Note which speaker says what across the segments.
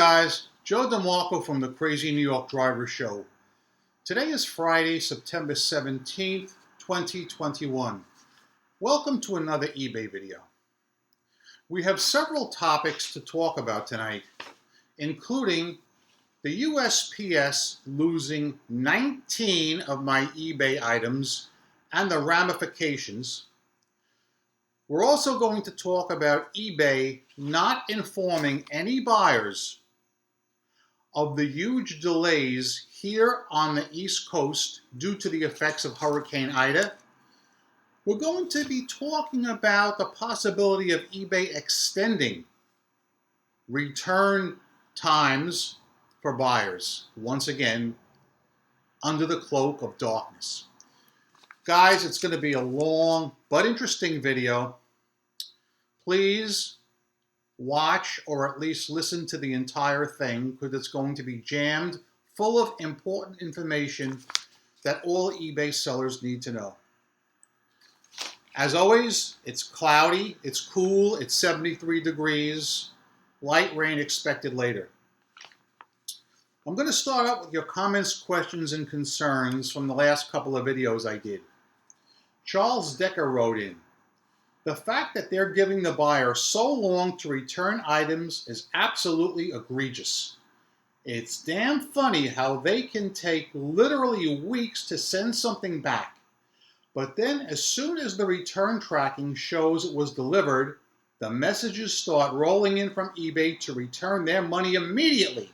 Speaker 1: guys, Joe DeMarco from the Crazy New York Driver Show. Today is Friday, September 17th, 2021. Welcome to another eBay video. We have several topics to talk about tonight, including the USPS losing 19 of my eBay items and the ramifications. We're also going to talk about eBay not informing any buyers of the huge delays here on the East Coast due to the effects of Hurricane Ida. We're going to be talking about the possibility of eBay extending return times for buyers, once again, under the cloak of darkness. Guys, it's going to be a long but interesting video. Please watch or at least listen to the entire thing because it's going to be jammed full of important information that all eBay sellers need to know. As always, it's cloudy, it's cool, it's 73 degrees, light rain expected later. I'm going to start out with your comments, questions, and concerns from the last couple of videos I did. Charles Decker wrote in, "The fact that they're giving the buyer so long to return items is absolutely egregious. It's damn funny how they can take literally weeks to send something back. But then as soon as the return tracking shows it was delivered, the messages start rolling in from eBay to return their money immediately.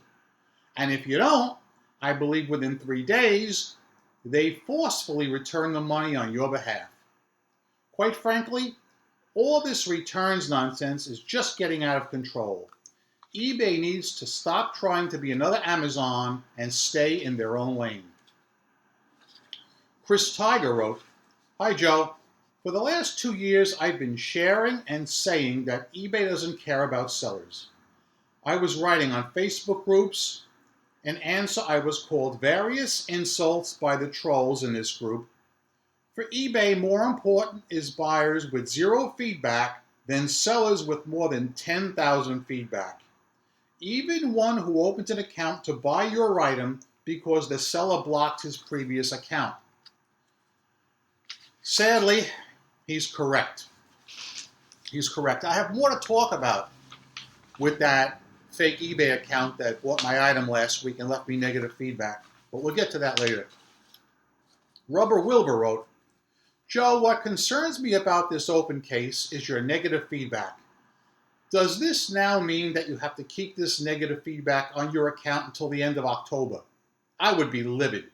Speaker 1: And if you don't, I believe within 3 days, they forcefully return the money on your behalf. Quite frankly, all this returns nonsense is just getting out of control. eBay needs to stop trying to be another Amazon and stay in their own lane." Chris Tiger wrote, "Hi Joe, for the last 2 years I've been sharing and saying that eBay doesn't care about sellers. I was writing on Facebook groups. In answer, I was called various insults by the trolls in this group. For eBay, more important is buyers with 0 feedback than sellers with more than 10,000 feedback. Even one who opens an account to buy your item because the seller blocked his previous account." Sadly, he's correct. He's correct. I have more to talk about with that fake eBay account that bought my item last week and left me negative feedback, but we'll get to that later. Rubber Wilbur wrote, "Joe, what concerns me about this open case is your negative feedback. Does this now mean that you have to keep this negative feedback on your account until the end of October? I would be livid.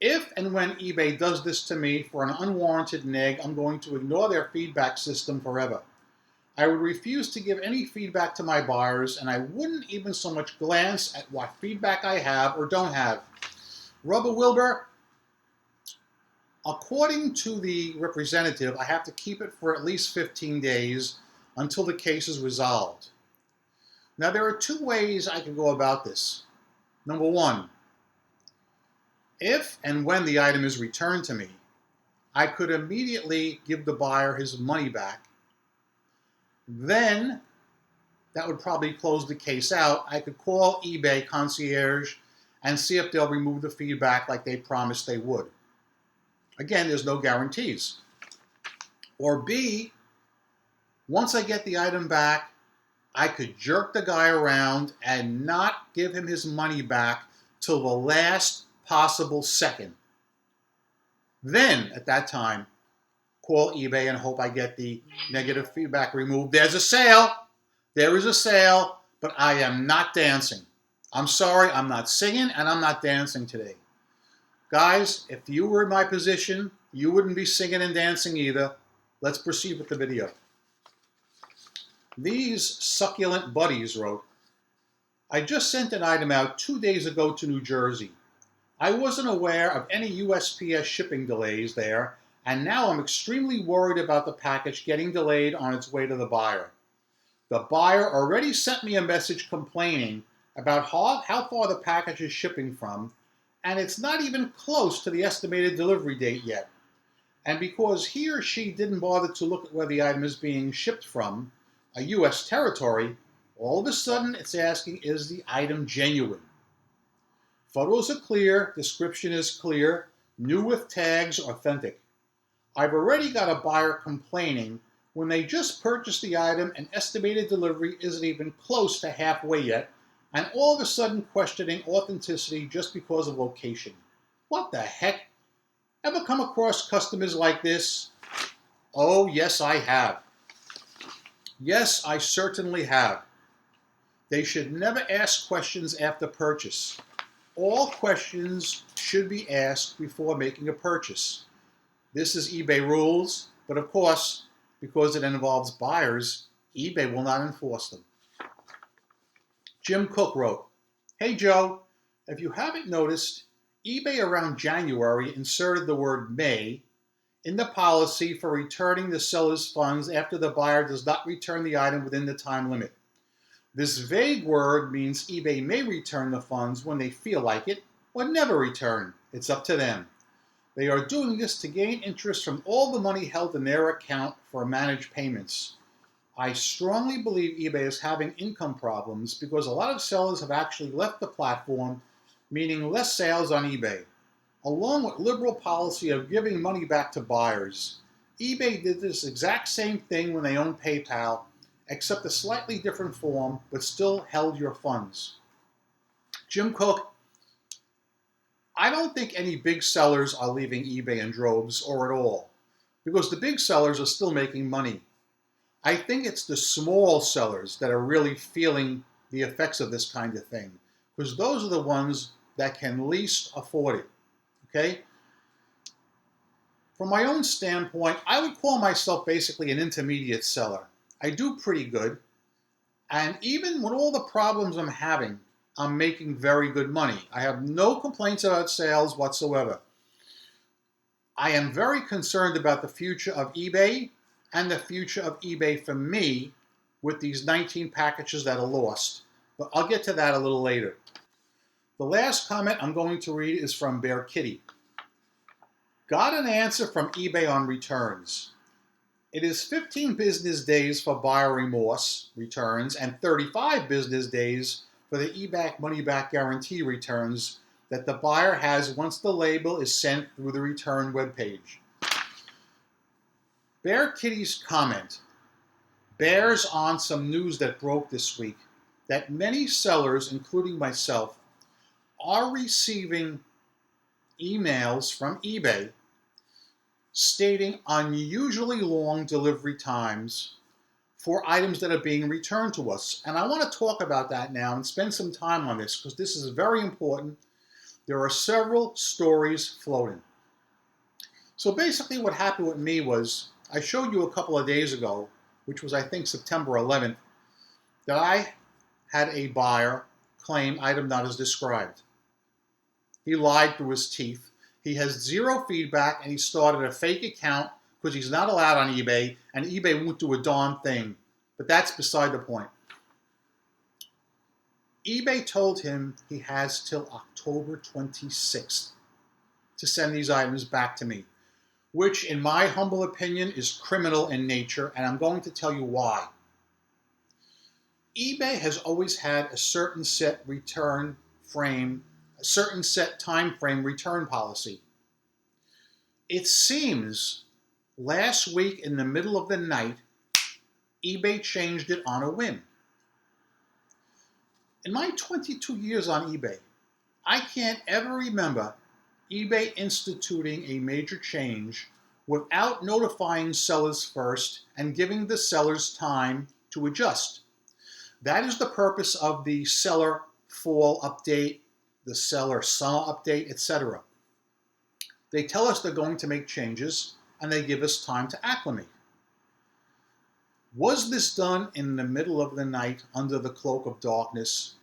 Speaker 1: If and when eBay does this to me for an unwarranted neg, I'm going to ignore their feedback system forever. I would refuse to give any feedback to my buyers, and I wouldn't even so much glance at what feedback I have or don't have." Rubber Wilbur, according to the representative, I have to keep it for at least 15 days until the case is resolved. Now, there are 2 ways I can go about this. Number 1, if and when the item is returned to me, I could immediately give the buyer his money back. Then, that would probably close the case out. I could call eBay concierge and see if they'll remove the feedback like they promised they would. Again, there's no guarantees. Or B, once I get the item back, I could jerk the guy around and not give him his money back till the last possible second. Then, at that time, call eBay and hope I get the negative feedback removed. There's a sale. There is a sale, but I am not dancing. I'm sorry, I'm not singing and I'm not dancing today. Guys, if you were in my position, you wouldn't be singing and dancing either. Let's proceed with the video. These Succulent Buddies wrote, "I just sent an item out 2 days ago to New Jersey. I wasn't aware of any USPS shipping delays there, and now I'm extremely worried about the package getting delayed on its way to the buyer. The buyer already sent me a message complaining about how far the package is shipping from, and it's not even close to the estimated delivery date yet. And because he or she didn't bother to look at where the item is being shipped from, a U.S. territory, All of a sudden, it's asking, is the item genuine? Photos are clear, description is clear, new with tags, authentic. I've already got a buyer complaining when they just purchased the item and estimated delivery isn't even close to halfway yet, and all of a sudden questioning authenticity just because of location. What the heck? Ever come across customers like this? Oh, yes, I have. Yes, I certainly have. They should never ask questions after purchase. All questions should be asked before making a purchase. This is eBay rules, but of course, because it involves buyers, eBay will not enforce them. Jim Cook wrote, "Hey Joe, if you haven't noticed, eBay around January inserted the word may in the policy for returning the seller's funds after the buyer does not return the item within the time limit. This vague word means eBay may return the funds when they feel like it, or never return. It's up to them. They are doing this to gain interest from all the money held in their account for managed payments. I strongly believe eBay is having income problems because a lot of sellers have actually left the platform, meaning less sales on eBay. Along with liberal policy of giving money back to buyers, eBay did this exact same thing when they owned PayPal, except a slightly different form, but still held your funds." Jim Cook, I don't think any big sellers are leaving eBay in droves or at all, because the big sellers are still making money. I think it's the small sellers that are really feeling the effects of this kind of thing, because those are the ones that can least afford it, okay? From my own standpoint, I would call myself basically an intermediate seller. I do pretty good, and even with all the problems I'm having, I'm making very good money. I have no complaints about sales whatsoever. I am very concerned about the future of eBay and the future of eBay for me with these 19 packages that are lost, but I'll get to that a little later. The last comment I'm going to read is from Bear Kitty. Got an answer from eBay on returns. It is 15 business days for buyer remorse returns and 35 business days for the eBay money-back guarantee returns that the buyer has once the label is sent through the return webpage. Bear Kitty's comment bears on some news that broke this week that many sellers, including myself, are receiving emails from eBay stating unusually long delivery times for items that are being returned to us. And I want to talk about that now and spend some time on this because this is very important. There are several stories floating. So basically what happened with me was I showed you a couple of days ago, which was I think September 11th, that I had a buyer claim item not as described. He lied through his teeth. He has zero feedback, and he started a fake account because he's not allowed on eBay, and eBay won't do a darn thing. But that's beside the point. eBay told him he has till October 26th to send these items back to me, which in my humble opinion is criminal in nature, and I'm going to tell you why. eBay has always had a certain set return frame, a certain set time frame return policy. It seems last week in the middle of the night, eBay changed it on a whim. In my 22 years on eBay, I can't ever remember eBay instituting a major change without notifying sellers first and giving the sellers time to adjust. That is the purpose of the seller fall update, the seller summer update, etc. They tell us they're going to make changes and they give us time to acclimate. Was this done in the middle of the night under the cloak of darkness?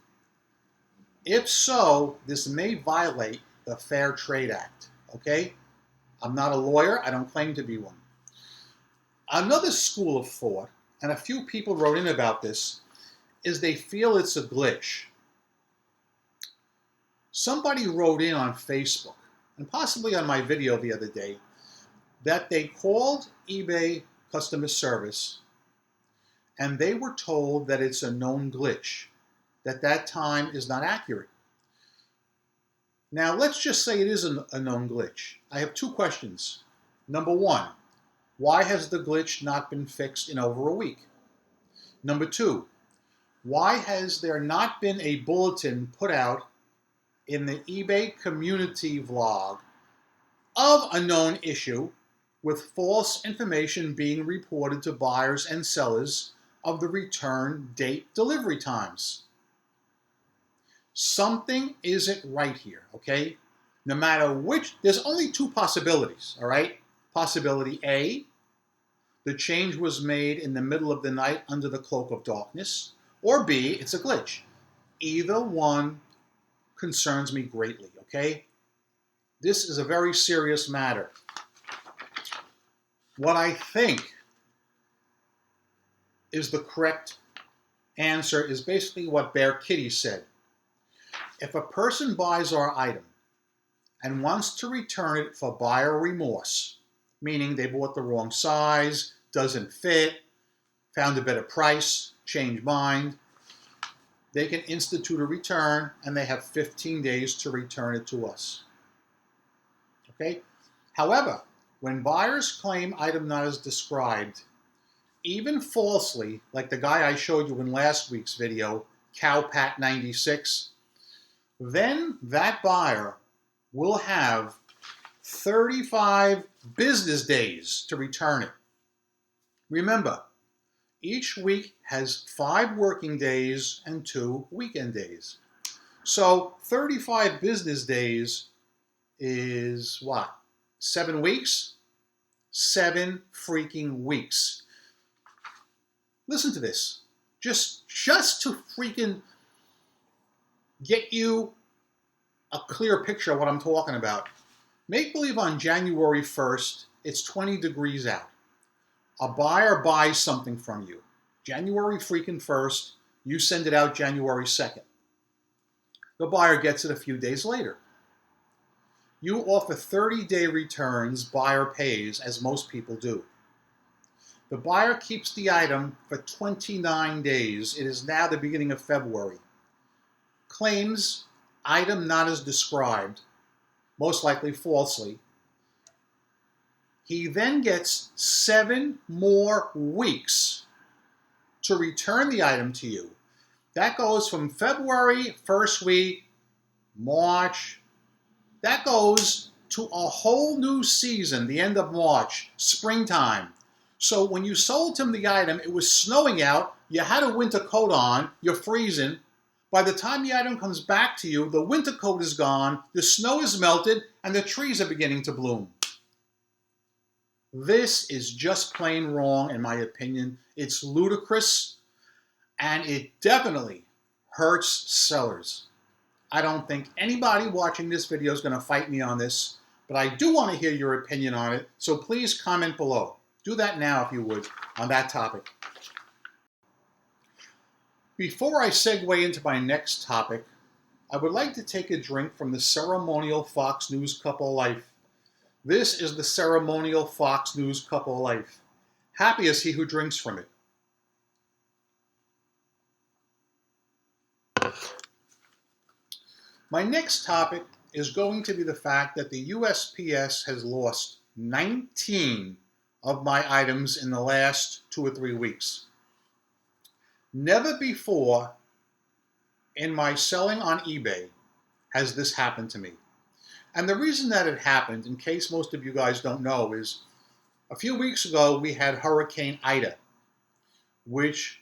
Speaker 1: If so, this may violate the Fair Trade Act, okay? I'm not a lawyer, I don't claim to be one. Another school of thought, and a few people wrote in about this, is they feel it's a glitch. Somebody wrote in on Facebook, and possibly on my video the other day, that they called eBay customer service and they were told that it's a known glitch, that time is not accurate. Now, let's just say it is a known glitch. I have two questions. Number one, why has the glitch not been fixed in over a week? Number two, why has there not been a bulletin put out in the eBay community vlog of a known issue with false information being reported to buyers and sellers of the return date delivery times? Something isn't right here, okay? No matter which, there's only two possibilities, all right? Possibility A, the change was made in the middle of the night under the cloak of darkness, or B, it's a glitch. Either one concerns me greatly, okay? This is a very serious matter. What I think is the correct answer is basically what Bear Kitty said. If a person buys our item and wants to return it for buyer remorse, meaning they bought the wrong size, doesn't fit, found a better price, changed mind, they can institute a return and they have 15 days to return it to us. Okay? However, when buyers claim item not as described, even falsely, like the guy I showed you in last week's video, Cowpat96, then that buyer will have 35 business days to return it. Remember, each week has 5 working days and 2 weekend days. So 35 business days is what? 7 weeks? 7 freaking weeks. Listen to this. Just to freaking get you a clear picture of what I'm talking about. Make believe on January 1st, it's 20 degrees out. A buyer buys something from you. January freaking 1st, you send it out January 2nd. The buyer gets it a few days later. You offer 30-day returns, buyer pays, as most people do. The buyer keeps the item for 29 days. It is now the beginning of February. Claims item not as described, most likely falsely. He then gets 7 more weeks to return the item to you. That goes from February, first week, March. That goes to a whole new season, the end of March, springtime. So when you sold him the item, it was snowing out, you had a winter coat on, you're freezing. By the time the item comes back to you, the winter coat is gone, the snow is melted, and the trees are beginning to bloom. This is just plain wrong, in my opinion. It's ludicrous, and it definitely hurts sellers. I don't think anybody watching this video is going to fight me on this, but I do want to hear your opinion on it, so please comment below. Do that now, if you would, on that topic. Before I segue into my next topic, I would like to take a drink from the ceremonial Fox News Cup of Life. This is the ceremonial Fox News Cup of Life. Happy is he who drinks from it. My next topic is going to be the fact that the USPS has lost 19 of my items in the last 2 or 3 weeks. Never before in my selling on eBay has this happened to me. And the reason that it happened, in case most of you guys don't know, is a few weeks ago we had Hurricane Ida, which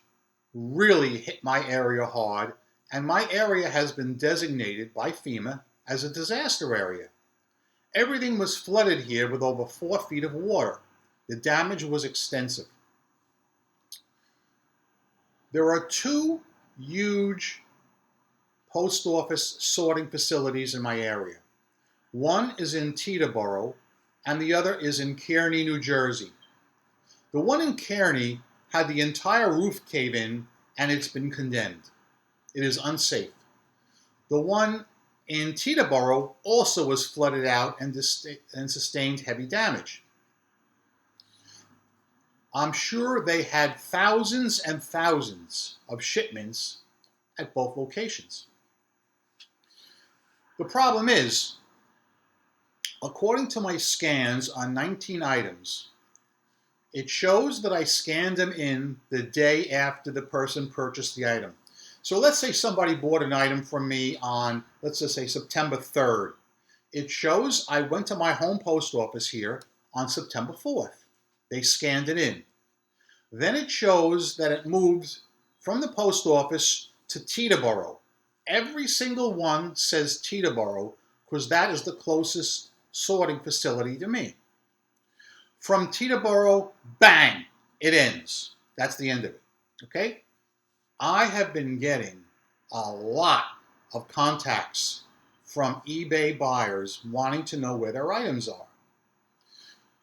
Speaker 1: really hit my area hard, and my area has been designated by FEMA as a disaster area. Everything was flooded here with over 4 feet of water. The damage was extensive. There are 2 huge post office sorting facilities in my area. One is in Teterboro, and the other is in Kearney, New Jersey. The one in Kearney had the entire roof cave in, and it's been condemned. It is unsafe. The one in Teterboro also was flooded out and sustained heavy damage. I'm sure they had thousands and thousands of shipments at both locations. The problem is, according to my scans on 19 items, it shows that I scanned them in the day after the person purchased the item. So let's say somebody bought an item from me on, let's just say September 3rd. It shows I went to my home post office here on September 4th. They scanned it in. Then it shows that it moved from the post office to Teterboro. Every single one says Teterboro because that is the closest sorting facility to me. From Teterboro, bang, it ends. That's the end of it, okay? I have been getting a lot of contacts from eBay buyers wanting to know where their items are.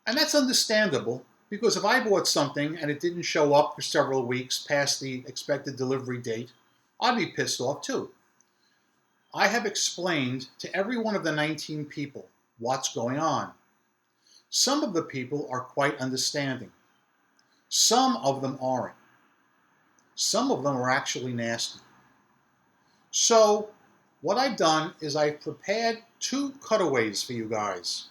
Speaker 1: And that's understandable because if I bought something and it didn't show up for several weeks past the expected delivery date, I'd be pissed off too. I have explained to every one of the 19 people what's going on. Some of the people are quite understanding. Some of them aren't. Some of them are actually nasty. So what I've done is I've prepared 2 cutaways for you guys.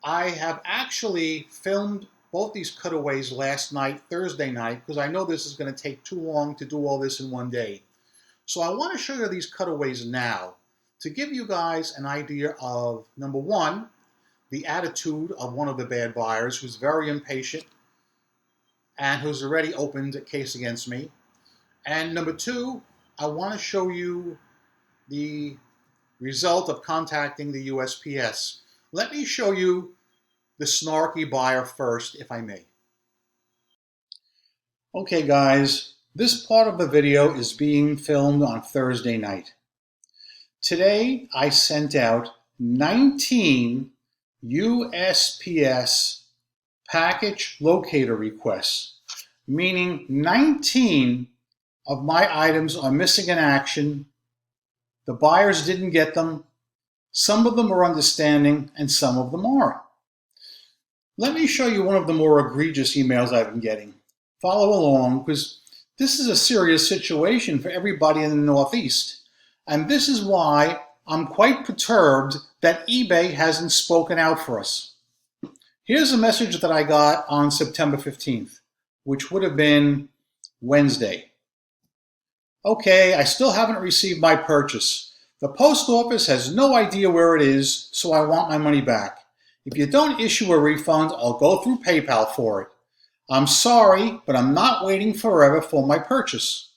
Speaker 1: I have actually filmed both these cutaways last night, Thursday night, because I know this is going to take too long to do all this in one day. So I want to show you these cutaways now to give you guys an idea of, number one, the attitude of one of the bad buyers who's very impatient and who's already opened a case against me. And number two, I want to show you the result of contacting the USPS. Let me show you the snarky buyer first, if I may. Okay guys, this part of the video is being filmed on Thursday night. Today I sent out 19 USPS package locator requests, meaning 19 of my items are missing in action. The buyers didn't get them. Some of them are understanding and some of them aren't. Let me show you one of the more egregious emails I've been getting. Follow along, because this is a serious situation for everybody in the Northeast. And this is why I'm quite perturbed that eBay hasn't spoken out for us. Here's a message that I got on September 15th, which would have been Wednesday. Okay, I still haven't received my purchase. The post office has no idea where it is, so I want my money back. If you don't issue a refund, I'll go through PayPal for it. I'm sorry, but I'm not waiting forever for my purchase.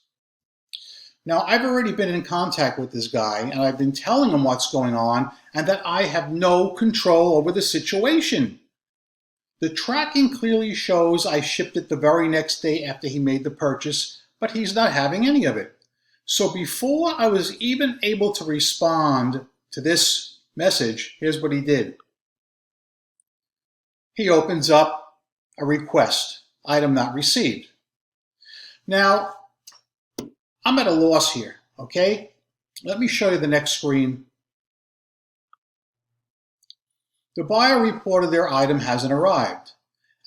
Speaker 1: Now, I've already been in contact with this guy, and I've been telling him what's going on and that I have no control over the situation. The tracking clearly shows I shipped it the very next day after he made the purchase, but he's not having any of it. So before I was even able to respond to this message, here's what he did. He opens up a request, item not received. Now, I'm at a loss here, okay? Let me show you the next screen. The buyer reported their item hasn't arrived,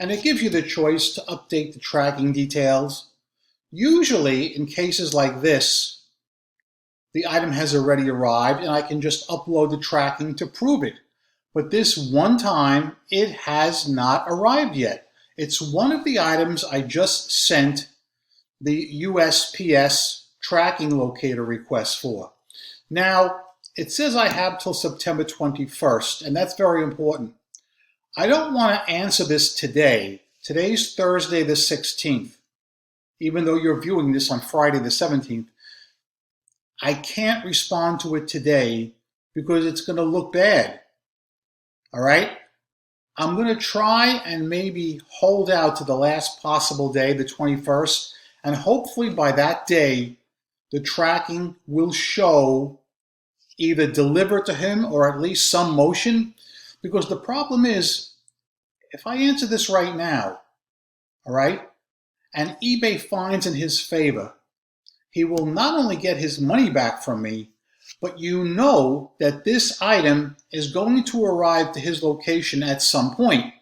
Speaker 1: and it gives you the choice to update the tracking details. Usually, in cases like this, the item has already arrived and I can just upload the tracking to prove it. But this one time, it has not arrived yet. It's one of the items I just sent the USPS tracking locator request for. Now, it says I have till September 21st, and that's very important. I don't want to answer this today. Today's Thursday the 16th. Even though you're viewing this on Friday the 17th, I can't respond to it today because it's going to look bad. All right? I'm going to try and maybe hold out to the last possible day, the 21st, and hopefully by that day, the tracking will show either delivered to him or at least some motion. Because the problem is, if I answer this right now, all right, and eBay finds in his favor, he will not only get his money back from me, but you know that this item is going to arrive to his location at some point.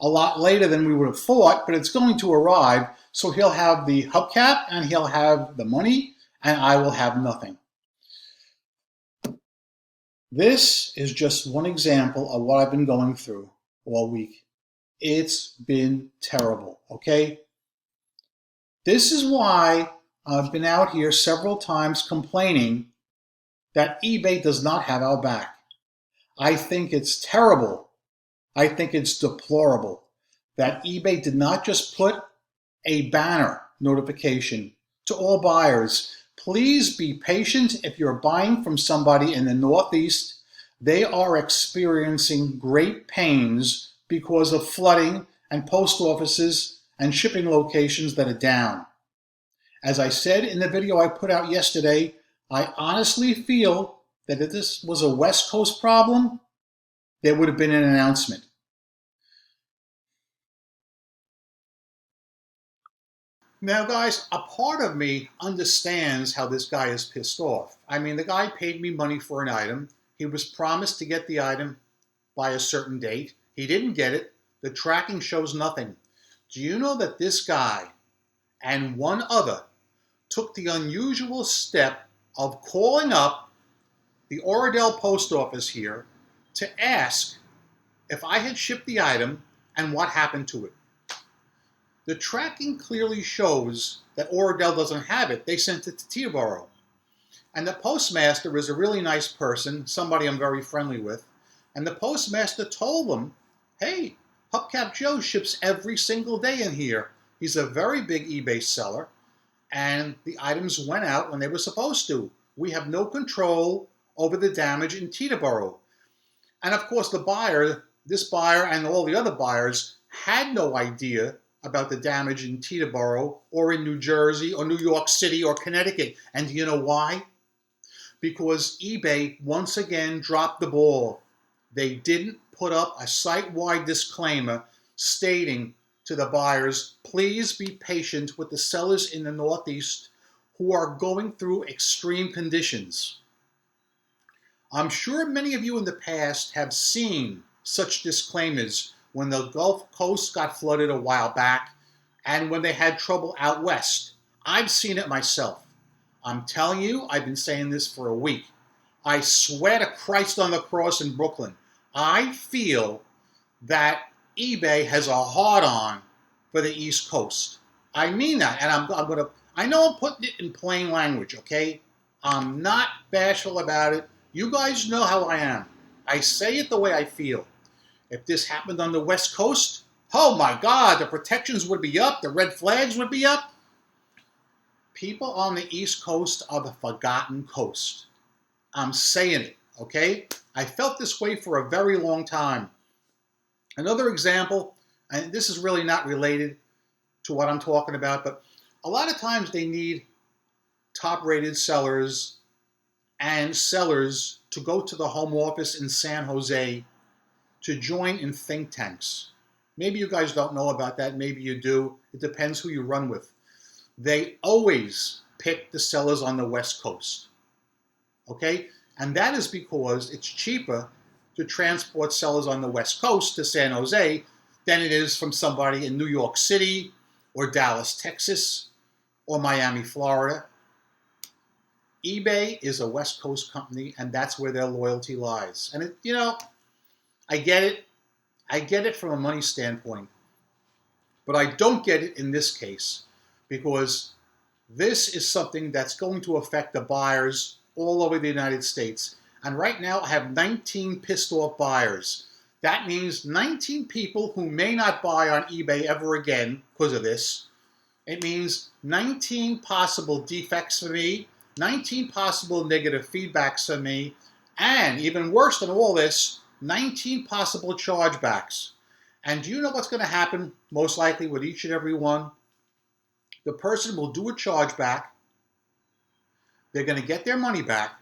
Speaker 1: a lot later than we would have thought, but it's going to arrive. So he'll have the hubcap and he'll have the money and I will have nothing. This is just one example of what I've been going through all week. It's been terrible, okay? This is why I've been out here several times complaining that eBay does not have our back. I think it's terrible. I think it's deplorable that eBay did not just put a banner notification to all buyers. Please be patient if you're buying from somebody in the Northeast. They are experiencing great pains because of flooding and post offices and shipping locations that are down. As I said in the video I put out yesterday, I honestly feel that if this was a West Coast problem, there would have been an announcement. Now, guys, a part of me understands how this guy is pissed off. I mean, the guy paid me money for an item. He was promised to get the item by a certain date. He didn't get it. The tracking shows nothing. Do you know that this guy and one other took the unusual step of calling up the Oradell post office here to ask if I had shipped the item and what happened to it? The tracking clearly shows that Oradell doesn't have it. They sent it to Teterboro. And the postmaster is a really nice person, somebody I'm very friendly with. And the postmaster told them, hey, Hubcap Joe ships every single day in here. He's a very big eBay seller. And the items went out when they were supposed to. We have no control over the damage in Teterboro. And of course, the buyer, this buyer and all the other buyers had no idea about the damage in Teterboro or in New Jersey or New York City or Connecticut. And do you know why? Because eBay once again dropped the ball. They didn't put up a site-wide disclaimer stating to the buyers, please be patient with the sellers in the Northeast who are going through extreme conditions. I'm sure many of you in the past have seen such disclaimers when the Gulf Coast got flooded a while back and when they had trouble out west. I've seen it myself. I'm telling you, I've been saying this for a week. I swear to Christ on the cross in Brooklyn, I feel that eBay has a hard-on for the East Coast. I mean that, and I know I'm putting it in plain language, okay? I'm not bashful about it. You guys know how I am. I say it the way I feel. If this happened on the West Coast, oh my God, the protections would be up, the red flags would be up. People on the East Coast are the forgotten coast. I'm saying it, okay? I felt this way for a very long time. Another example, and this is really not related to what I'm talking about, but a lot of times they need top-rated sellers and sellers to go to the home office in San Jose to join in think tanks. Maybe you guys don't know about that. Maybe you do. It depends who you run with. They always pick the sellers on the West Coast. Okay? And that is because it's cheaper to transport sellers on the West Coast to San Jose than it is from somebody in New York City or Dallas, Texas, or Miami, Florida. eBay is a West Coast company, and that's where their loyalty lies. And, I get it. I get it from a money standpoint. But I don't get it in this case because this is something that's going to affect the buyers all over the United States. And right now I have 19 pissed off buyers. That means 19 people who may not buy on eBay ever again because of this. It means 19 possible defects for me, 19 possible negative feedbacks for me, and even worse than all this, 19 possible chargebacks. And do you know what's going to happen most likely with each and every one? The person will do a chargeback. They're going to get their money back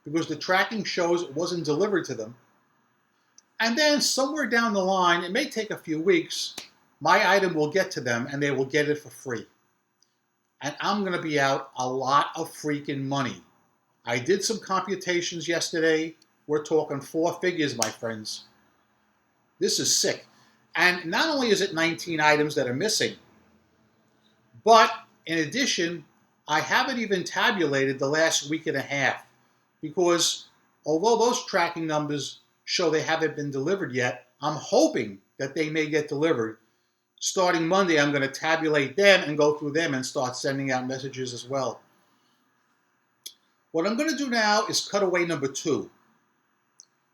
Speaker 1: because the tracking shows it wasn't delivered to them. And then somewhere down the line, it may take a few weeks, my item will get to them and they will get it for free. And I'm going to be out a lot of freaking money. I did some computations yesterday. We're talking 4 figures, my friends. This is sick. And not only is it 19 items that are missing, but in addition, I haven't even tabulated the last week and a half because although those tracking numbers show they haven't been delivered yet, I'm hoping that they may get delivered. Starting Monday, I'm going to tabulate them and go through them and start sending out messages as well. What I'm going to do now is cutaway number 2.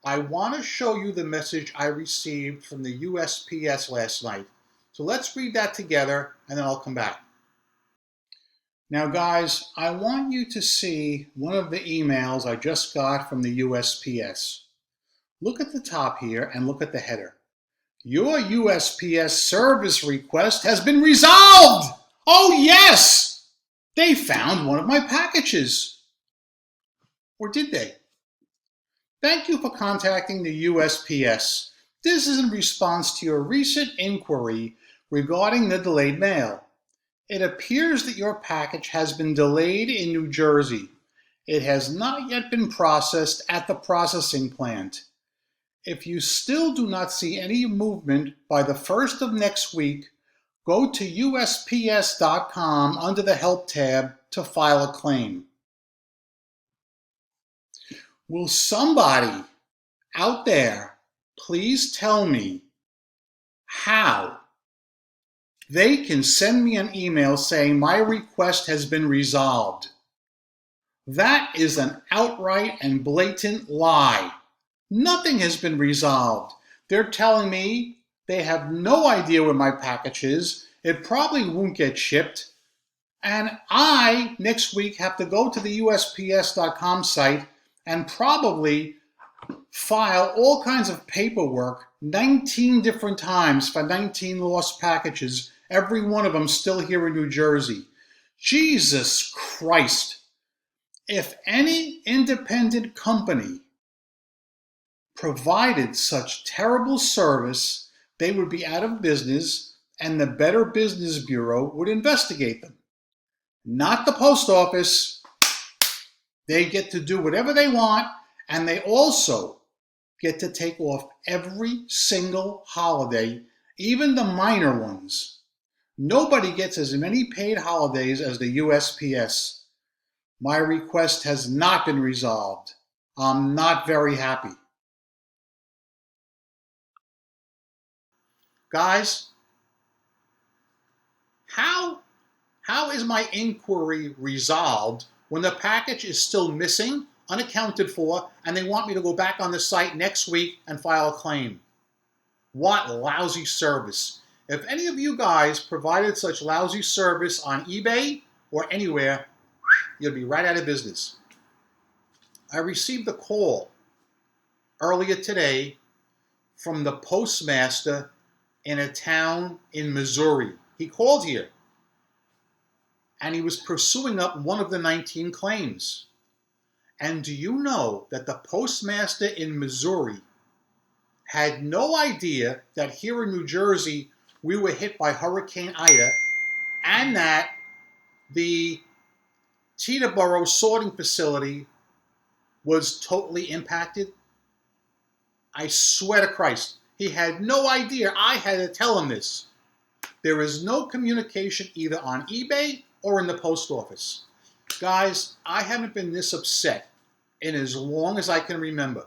Speaker 1: I want to show you the message I received from the USPS last night. So let's read that together and then I'll come back. Now guys, I want you to see one of the emails I just got from the USPS. Look at the top here and look at the header. Your USPS service request has been resolved! Oh yes! They found one of my packages. Or did they? Thank you for contacting the USPS. This is in response to your recent inquiry regarding the delayed mail. It appears that your package has been delayed in New Jersey. It has not yet been processed at the processing plant. If you still do not see any movement by the 1st of next week, go to USPS.com under the Help tab to file a claim. Will somebody out there please tell me how they can send me an email saying my request has been resolved? That is an outright and blatant lie. Nothing has been resolved. They're telling me they have no idea where my package is. It probably won't get shipped. And I, next week, have to go to the USPS.com site and probably file all kinds of paperwork 19 different times for 19 lost packages, every one of them still here in New Jersey. Jesus Christ. If any independent company provided such terrible service, they would be out of business and the Better Business Bureau would investigate them. Not the post office. They get to do whatever they want, and they also get to take off every single holiday, even the minor ones. Nobody gets as many paid holidays as the USPS. My request has not been resolved. I'm not very happy. Guys, how is my inquiry resolved when the package is still missing, unaccounted for, and they want me to go back on the site next week and file a claim? What lousy service. If any of you guys provided such lousy service on eBay or anywhere, you'll be right out of business. I received a call earlier today from the postmaster in a town in Missouri. He called here and he was pursuing up one of the 19 claims. And do you know that the postmaster in Missouri had no idea that here in New Jersey we were hit by Hurricane Ida and that the Teterboro sorting facility was totally impacted? I swear to Christ, he had no idea. I had to tell him this. There is no communication either on eBay or in the post office. Guys, I haven't been this upset in as long as I can remember.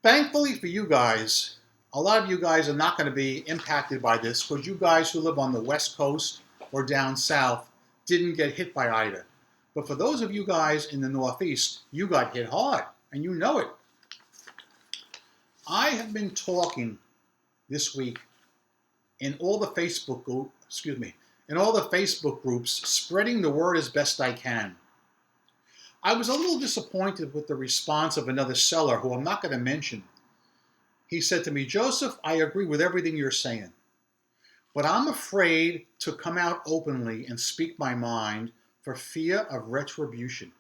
Speaker 1: Thankfully for you guys, a lot of you guys are not going to be impacted by this because you guys who live on the West Coast or down south didn't get hit by Ida. But for those of you guys in the Northeast, you got hit hard, and you know it. I have been talking this week in all the Facebook groups, spreading the word as best I can. I was a little disappointed with the response of another seller who I'm not going to mention. He said to me, "Joseph, I agree with everything you're saying, but I'm afraid to come out openly and speak my mind for fear of retribution."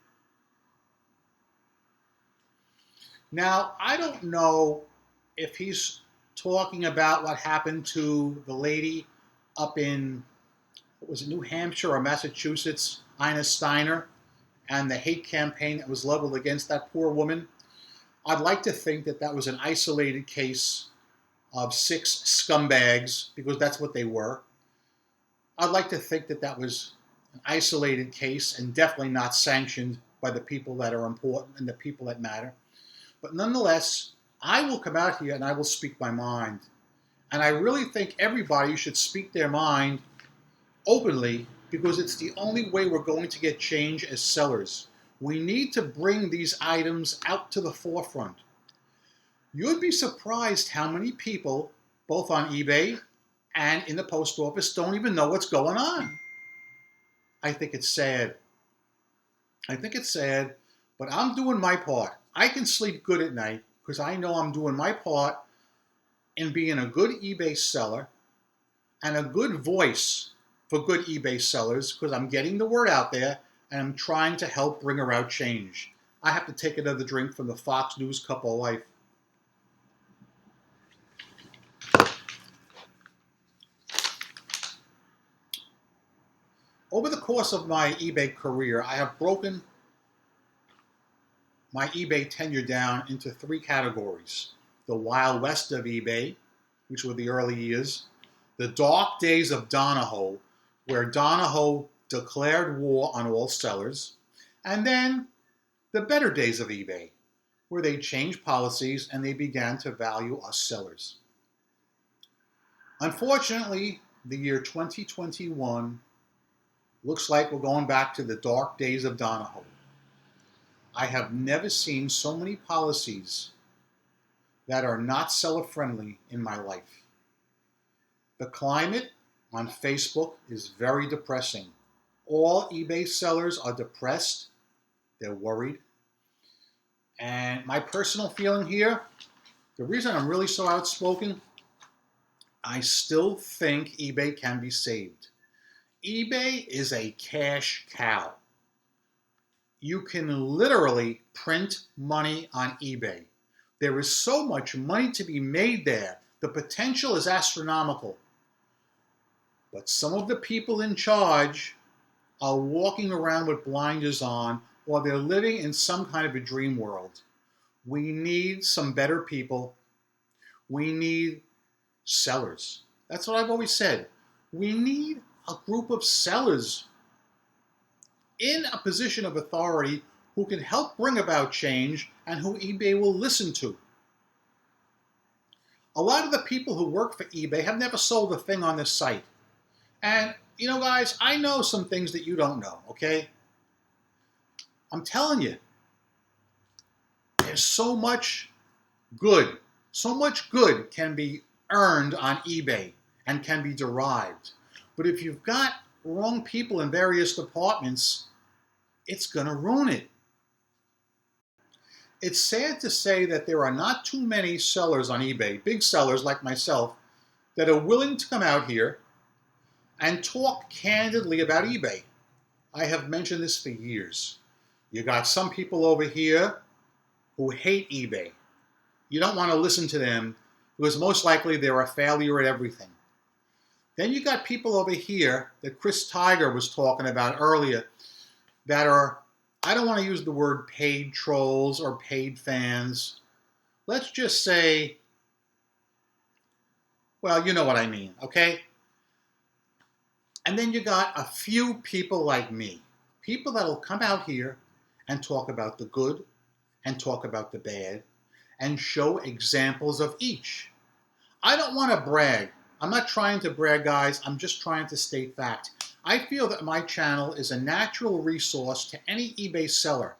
Speaker 1: Now, I don't know if he's talking about what happened to the lady up in, was it New Hampshire or Massachusetts, Ina Steiner, and the hate campaign that was leveled against that poor woman. I'd like to think that that was an isolated case of 6 scumbags, because that's what they were. I'd like to think that that was an isolated case and definitely not sanctioned by the people that are important and the people that matter. But nonetheless, I will come out here and I will speak my mind. And I really think everybody should speak their mind openly, because it's the only way we're going to get change as sellers. We need to bring these items out to the forefront. You'd be surprised how many people, both on eBay and in the post office, don't even know what's going on. I think it's sad. I think it's sad, but I'm doing my part. I can sleep good at night because I know I'm doing my part in being a good eBay seller and a good voice for good eBay sellers, because I'm getting the word out there and I'm trying to help bring about change. I have to take another drink from the Fox News Cup of Life. Over the course of my eBay career, I have broken my eBay tenure down into 3 categories. The Wild West of eBay, which were the early years. The dark days of Donahoe, where Donahoe declared war on all sellers. And then the better days of eBay, where they changed policies and they began to value us sellers. Unfortunately, the year 2021 looks like we're going back to the dark days of Donahoe. I have never seen so many policies that are not seller-friendly in my life. The climate on Facebook is very depressing. All eBay sellers are depressed. They're worried. And my personal feeling here, the reason I'm really so outspoken, I still think eBay can be saved. eBay is a cash cow. You can literally print money on eBay. There is so much money to be made there. The potential is astronomical. But some of the people in charge are walking around with blinders on, or they're living in some kind of a dream world. We need some better people. We need sellers. That's what I've always said. We need a group of sellers in a position of authority who can help bring about change and who eBay will listen to. A lot of the people who work for eBay have never sold a thing on this site. And, you know, guys, I know some things that you don't know, okay? I'm telling you, there's so much good can be earned on eBay and can be derived. But if you've got wrong people in various departments, it's going to ruin it. It's sad to say that there are not too many sellers on eBay, big sellers like myself, that are willing to come out here and talk candidly about eBay. I have mentioned this for years. You got some people over here who hate eBay. You don't want to listen to them because most likely they're a failure at everything. Then you got people over here that Chris Tiger was talking about earlier that are, I don't want to use the word paid trolls or paid fans. Let's just say, well, you know what I mean, okay? And then you got a few people like me, people that will come out here and talk about the good and talk about the bad and show examples of each. I don't want to brag. I'm not trying to brag, guys. I'm just trying to state fact. I feel that my channel is a natural resource to any eBay seller.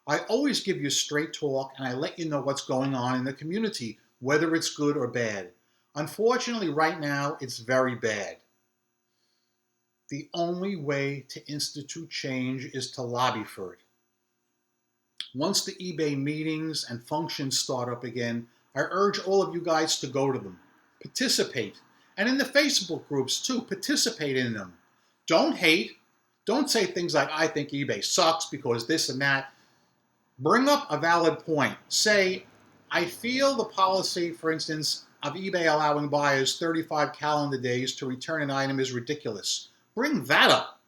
Speaker 1: I always give you straight talk and I let you know what's going on in the community, whether it's good or bad. Unfortunately, right now, it's very bad. The only way to institute change is to lobby for it. Once the eBay meetings and functions start up again, I urge all of you guys to go to them. Participate. And in the Facebook groups too, participate in them. Don't hate. Don't say things like, I think eBay sucks because this and that. Bring up a valid point. Say, I feel the policy, for instance, of eBay allowing buyers 35 calendar days to return an item is ridiculous. Bring that up.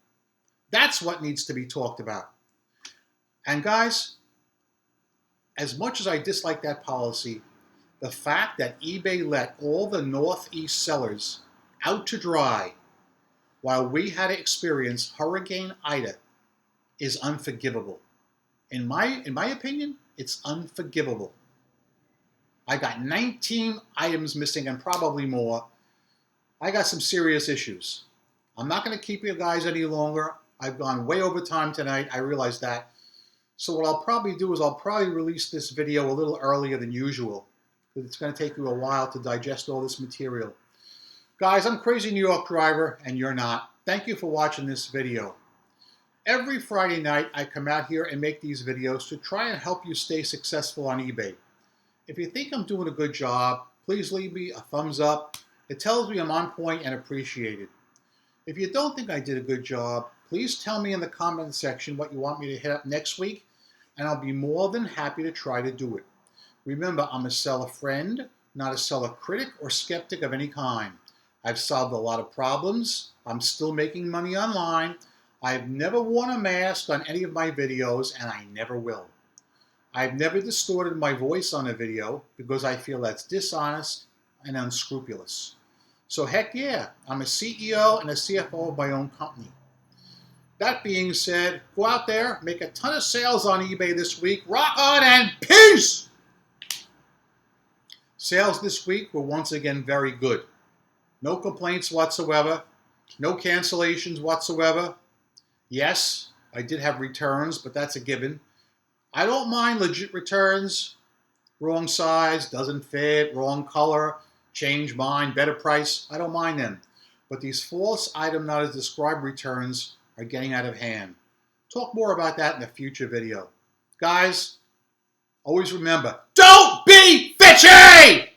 Speaker 1: That's what needs to be talked about. And guys, as much as I dislike that policy, The fact that eBay let all the Northeast sellers out to dry while we had to experience Hurricane Ida is unforgivable. In my opinion, it's unforgivable. I got 19 items missing and probably more. I got some serious issues. I'm not going to keep you guys any longer. I've gone way over time tonight. I realize that. So what I'll probably do is I'll probably release this video a little earlier than usual, because it's going to take you a while to digest all this material. Guys, I'm Crazy New York Driver, and you're not. Thank you for watching this video. Every Friday night, I come out here and make these videos to try and help you stay successful on eBay. If you think I'm doing a good job, please leave me a thumbs up. It tells me I'm on point and appreciated. If you don't think I did a good job, please tell me in the comment section what you want me to hit up next week, and I'll be more than happy to try to do it. Remember, I'm a seller friend, not a seller critic or skeptic of any kind. I've solved a lot of problems. I'm still making money online. I've never worn a mask on any of my videos, and I never will. I've never distorted my voice on a video because I feel that's dishonest and unscrupulous. So heck yeah, I'm a CEO and a CFO of my own company. That being said, go out there, make a ton of sales on eBay this week. Rock on and peace! Sales this week were once again very good. No complaints whatsoever. No cancellations whatsoever. Yes, I did have returns, but that's a given. I don't mind legit returns. Wrong size, doesn't fit, wrong color, change mine, better price. I don't mind them. But these false item not as described returns are getting out of hand. Talk more about that in a future video. Guys, always remember, don't be bitchy!